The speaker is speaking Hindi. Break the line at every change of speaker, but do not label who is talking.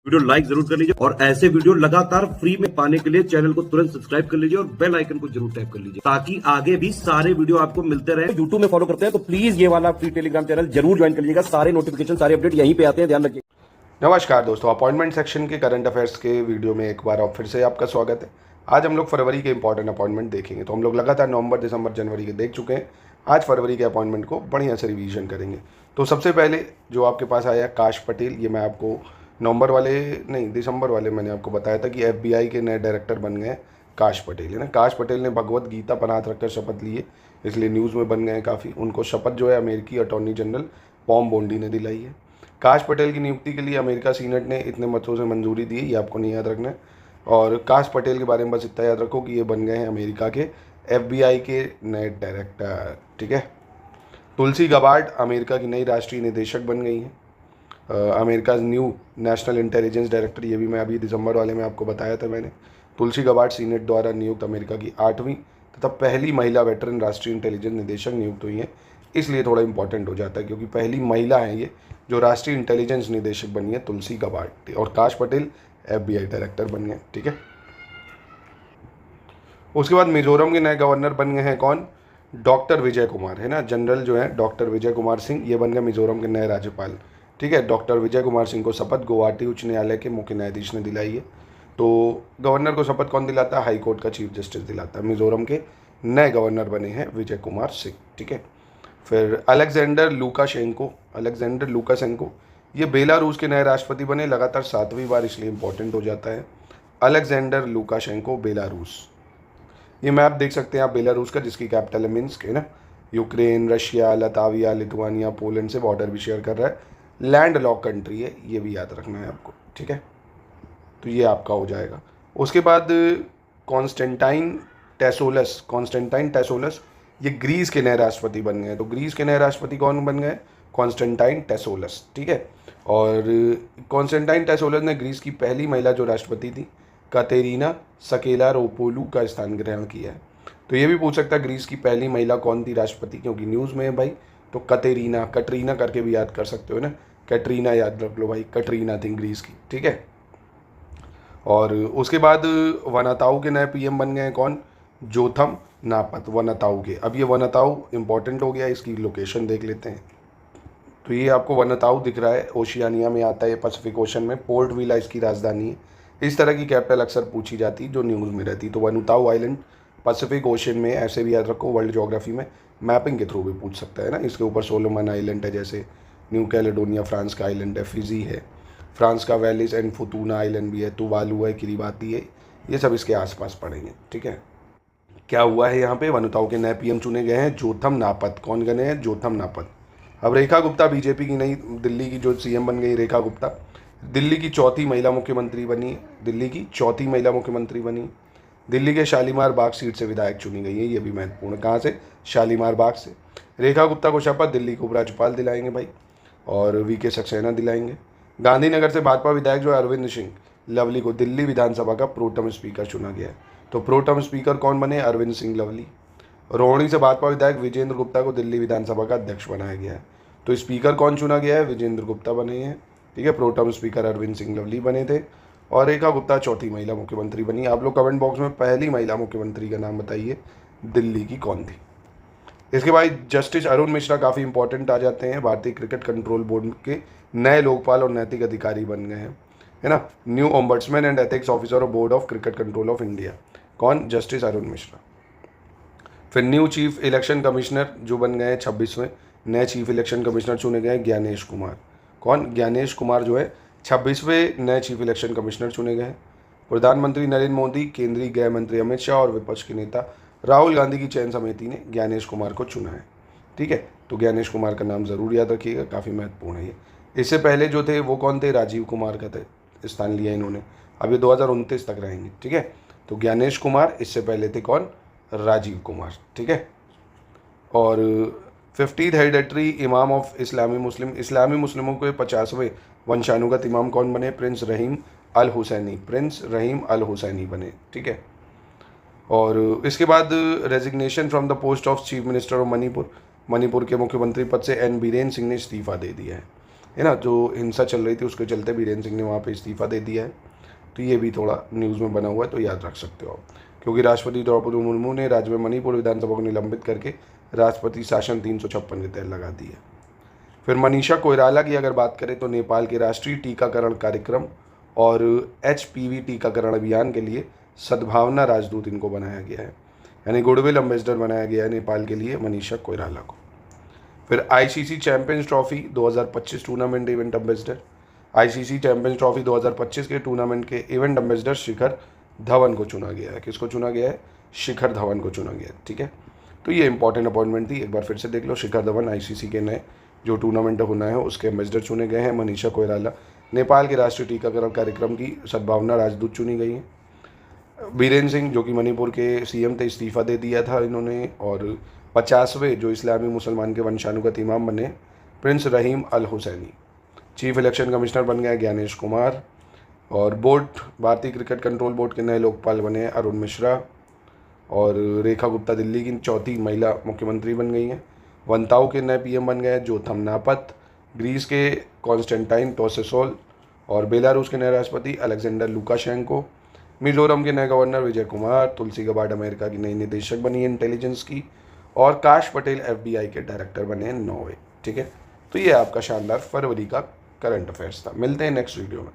वीडियो लाइक जरूर कर लीजिए और ऐसे वीडियो लगातार फ्री में पाने के लिए चैनल को तुरंत सब्सक्राइब कर लीजिए और बेल आइकन को जरूर टैप कर लीजिए ताकि आगे भी सारे वीडियो आपको मिलते रहे। यूट्यूब में फॉलो करते हैं तो प्लीज ये वाला फ्री टेलीग्राम चैनल जरूर ज्वाइन कर लीजिएगा। सारे नोटिफिकेशन सारे अपडेट यहीं पे आते हैं, ध्यान रखिए।
नमस्कार दोस्तों, अपॉइंटमेंट सेक्शन के करंट अफेयर्स के वीडियो में एक बार और फिर से आपका स्वागत है। आज हम लोग फरवरी के इंपॉर्टेंट अपॉइंटमेंट देखेंगे। तो हम लोग लगातार नवंबर, दिसंबर, जनवरी के देख चुके हैं। आज फरवरी के अपॉइंटमेंट को बढ़िया से रिवीजन करेंगे। तो सबसे पहले जो आपके पास आया काश पटेल, ये मैं आपको दिसंबर वाले मैंने आपको बताया था कि FBI के नए डायरेक्टर बन गए काश पटेल, है ना। काश पटेल ने भगवत गीता पर हाथ रखकर शपथ ली है, इसलिए न्यूज़ में बन गए हैं काफ़ी। उनको शपथ जो है अमेरिकी अटॉर्नी जनरल पॉम बोंडी ने दिलाई है। काश पटेल की नियुक्ति के लिए अमेरिका सीनेट ने इतने मतों से मंजूरी दी, ये आपको नहीं याद रखना है। और काश पटेल के बारे में बस इतना याद रखो कि ये बन गए हैं अमेरिका के FBI के नए डायरेक्टर, ठीक है। तुलसी गबार्ड अमेरिका की नई राष्ट्रीय निदेशक बन गई हैं, America new national intelligence director. ये भी मैं अभी दिसंबर वाले में आपको बताया था मैंने। तुलसी गबार्ड सीनेट द्वारा नियुक्त अमेरिका की 8वीं तथा पहली महिला वेटरन राष्ट्रीय इंटेलिजेंस निदेशक नियुक्त हुई हैं। इसलिए थोड़ा इंपॉर्टेंट हो जाता है क्योंकि पहली महिला है ये जो राष्ट्रीय इंटेलिजेंस निदेशक बनी है, तुलसी गबार्ड। और काश पटेल FBI डायरेक्टर बन गए, ठीक है। उसके बाद मिजोरम के नए गवर्नर बन गए हैं कौन? डॉक्टर विजय कुमार, है ना। जनरल जो है डॉक्टर विजय कुमार सिंह, ये बन गए मिजोरम के नए राज्यपाल, ठीक है। डॉक्टर विजय कुमार सिंह को शपथ गुवाहाटी उच्च न्यायालय के मुख्य न्यायाधीश ने दिलाई है। तो गवर्नर को शपथ कौन दिलाता है? हाई कोर्ट का चीफ जस्टिस दिलाता है। मिजोरम के नए गवर्नर बने हैं विजय कुमार सिंह, ठीक है। फिर अलेक्जेंडर लुकाशेंको ये बेलारूस के नए राष्ट्रपति बने, लगातार 7वीं बार, इसलिए इंपॉर्टेंट हो जाता है। Alexander Lukashenko, Belarus. ये मैप देख सकते हैं आप बेलारूस का, जिसकी कैपिटल है मिन्स्क, है ना। Ukraine, Russia, Latvia, Lithuania, Poland से बॉर्डर भी शेयर कर रहा है। लैंड लॉक कंट्री है, ये भी याद रखना है आपको, ठीक है। तो ये आपका हो जाएगा। उसके बाद कॉन्स्टेंटाइन टेसोलस ये ग्रीस के नए राष्ट्रपति बन गए। तो ग्रीस के नए राष्ट्रपति कौन बन गए? कॉन्स्टेंटाइन टेसोलस, ठीक है। और कॉन्स्टेंटाइन टेसोलस ने ग्रीस की पहली महिला जो राष्ट्रपति थी कतेरीना सकेलारोपोलू का स्थान ग्रहण किया है। तो ये भी पूछ सकता है ग्रीस की पहली महिला कौन थी राष्ट्रपति, क्योंकि न्यूज़ में है भाई। तो कटरीना करके भी याद कर सकते हो ना, कैटरीना याद रख लो भाई, कटरीना थी ग्रीस की, ठीक है। और उसके बाद वनाताऊ के नए PM बन गए हैं कौन? जोथम नापत, वनाताऊ के। अब ये वनाताऊ इंपॉर्टेंट हो गया, इसकी लोकेशन देख लेते हैं। तो ये आपको वनाताऊ दिख रहा है, ओशियानिया में आता है, पैसिफिक ओशन में। पोर्ट विला इसकी राजधानी है। इस तरह की कैपिटल अक्सर पूछी जाती है जो न्यूज़ में रहती। तो वनुताऊ आइलैंड पैसिफिक ओशन में, ऐसे भी याद रखो। वर्ल्ड ज्योग्राफी में मैपिंग के थ्रू भी पूछ सकता है ना। इसके ऊपर सोलोमन आइलैंड है, जैसे न्यू कैलेडोनिया फ्रांस का आइलैंड है, फिजी है फ्रांस का, वेलिस एंड फुतूना आइलैंड भी है, तुवालू है, किरिबाती है, ये सब इसके आसपास पड़ेंगे, ठीक है। क्या हुआ है यहाँ पे? वनुताऊ के नए PM चुने गए हैं जोथम नापत। कौन गए हैं? जोथम नापत। अब रेखा गुप्ता बीजेपी की नई दिल्ली की जो CM बन गई, रेखा गुप्ता दिल्ली की चौथी महिला मुख्यमंत्री बनी। दिल्ली के शालीमार बाग सीट से विधायक चुनी गई है, ये भी महत्वपूर्ण। कहाँ से? शालीमार बाग से। रेखा गुप्ता को शपथ दिल्ली के उपराज्यपाल दिलाएंगे भाई, और VK सक्सेना दिलाएंगे। गांधीनगर से भाजपा विधायक जो अरविंद सिंह लवली को दिल्ली विधानसभा का प्रोटम स्पीकर चुना गया है। तो प्रोटम स्पीकर कौन बने? अरविंद सिंह लवली। रोहिणी से भाजपा विधायक विजेंद्र गुप्ता को दिल्ली विधानसभा का अध्यक्ष बनाया गया है। तो स्पीकर कौन चुना गया है? विजेंद्र गुप्ता बने हैं, ठीक है। प्रोटम स्पीकर अरविंद सिंह लवली बने थे। और रेखा गुप्ता चौथी महिला मुख्यमंत्री बनी। आप लोग कमेंट बॉक्स में पहली महिला मुख्यमंत्री का नाम बताइए, दिल्ली की कौन थी। इसके बाद जस्टिस अरुण मिश्रा काफ़ी इंपॉर्टेंट आ जाते हैं। भारतीय क्रिकेट कंट्रोल बोर्ड के नए लोकपाल और नैतिक अधिकारी बन गए हैं, है ना। New ombudsman and ethics officer of board of cricket control of India, कौन? जस्टिस अरुण मिश्रा। फिर न्यू चीफ इलेक्शन कमिश्नर जो बन गए हैं, 26वें नए चीफ इलेक्शन कमिश्नर चुने गए हैं, ज्ञानेश कुमार। कौन? ज्ञानेश कुमार जो है 26वें नए चीफ इलेक्शन कमिश्नर चुने गए हैं। प्रधानमंत्री नरेंद्र मोदी, केंद्रीय गृह मंत्री अमित शाह और विपक्ष के नेता राहुल गांधी की चयन समिति ने ज्ञानेश कुमार को चुना है, ठीक है। तो ज्ञानेश कुमार का नाम ज़रूर याद रखिएगा, काफ़ी महत्वपूर्ण है ये। इससे पहले जो थे वो कौन थे? राजीव कुमार का थे स्थान लिया इन्होंने। अब ये 2029 तक रहेंगे, ठीक है। तो ज्ञानेश कुमार, इससे पहले थे कौन? राजीव कुमार, ठीक है। और 50th हेरिडेटरी इमाम ऑफ इस्लामी मुस्लिमों के 50वें वंशानुगत इमाम कौन बने? प्रिंस रहीम अल हुसैनी बने, ठीक है। और इसके बाद resignation from the post of chief minister of Manipur के मुख्यमंत्री पद से N बीरेन सिंह ने इस्तीफा दे दिया है। है ना, जो हिंसा चल रही थी उसके चलते बीरेन सिंह ने वहाँ पे इस्तीफ़ा दे दिया है। तो ये भी थोड़ा न्यूज़ में बना हुआ है, तो याद रख सकते हो आप। क्योंकि राष्ट्रपति द्रौपदी मुर्मू ने राज्य में मणिपुर विधानसभा को निलंबित करके राष्ट्रपति शासन 356 के तहत लगा दी है। फिर मनीषा कोइराला की अगर बात करें तो नेपाल के राष्ट्रीय टीकाकरण कार्यक्रम और HPV टीकाकरण अभियान के लिए सद्भावना राजदूत इनको बनाया गया है, यानी गुडविल एम्बेसडर बनाया गया है नेपाल के लिए मनीषा कोइराला को। फिर ICC champions trophy 2025 tournament event ambassador, ICC champions trophy 2025 के टूर्नामेंट के इवेंट एम्बेसडर शिखर धवन को चुना गया है। किसको चुना गया है? शिखर धवन को चुना गया है। ठीक है, तो ये इंपॉर्टेंट अपॉइंटमेंट थी, एक बार फिर से देख लो। शिखर धवन ICC के नए जो टूर्नामेंट होना है उसके एम्बेसडर चुने गए हैं। मनीषा कोइराला नेपाल के राष्ट्रीय टीकाकरण कार्यक्रम की सद्भावना राजदूत चुनी गई हैं। बीरेन सिंह जो कि मणिपुर के CM थे, इस्तीफ़ा दे दिया था इन्होंने। और 50वें जो इस्लामी मुसलमान के वंशानुगत इमाम बने प्रिंस रहीम अल हुसैनी। चीफ इलेक्शन कमिश्नर बन गए ज्ञानेश कुमार। और बोर्ड भारतीय क्रिकेट कंट्रोल बोर्ड के नए लोकपाल बने अरुण मिश्रा। और रेखा गुप्ता दिल्ली की चौथी महिला मुख्यमंत्री बन गई हैं। वंताओ के नए PM बन गए जोथम नापत। ग्रीस के कॉन्स्टेंटाइन टोसेसोल और बेलारूस के नए राष्ट्रपति अलेक्जेंडर लुकाशेंको। मिजोरम के नए गवर्नर विजय कुमार। तुलसी गबार्ड अमेरिका की नई निदेशक बनी है इंटेलिजेंस की। और काश पटेल FBI के डायरेक्टर बने हैं नॉर्वे। ठीक है, तो ये आपका शानदार फरवरी का करंट अफेयर्स था। मिलते हैं नेक्स्ट वीडियो में।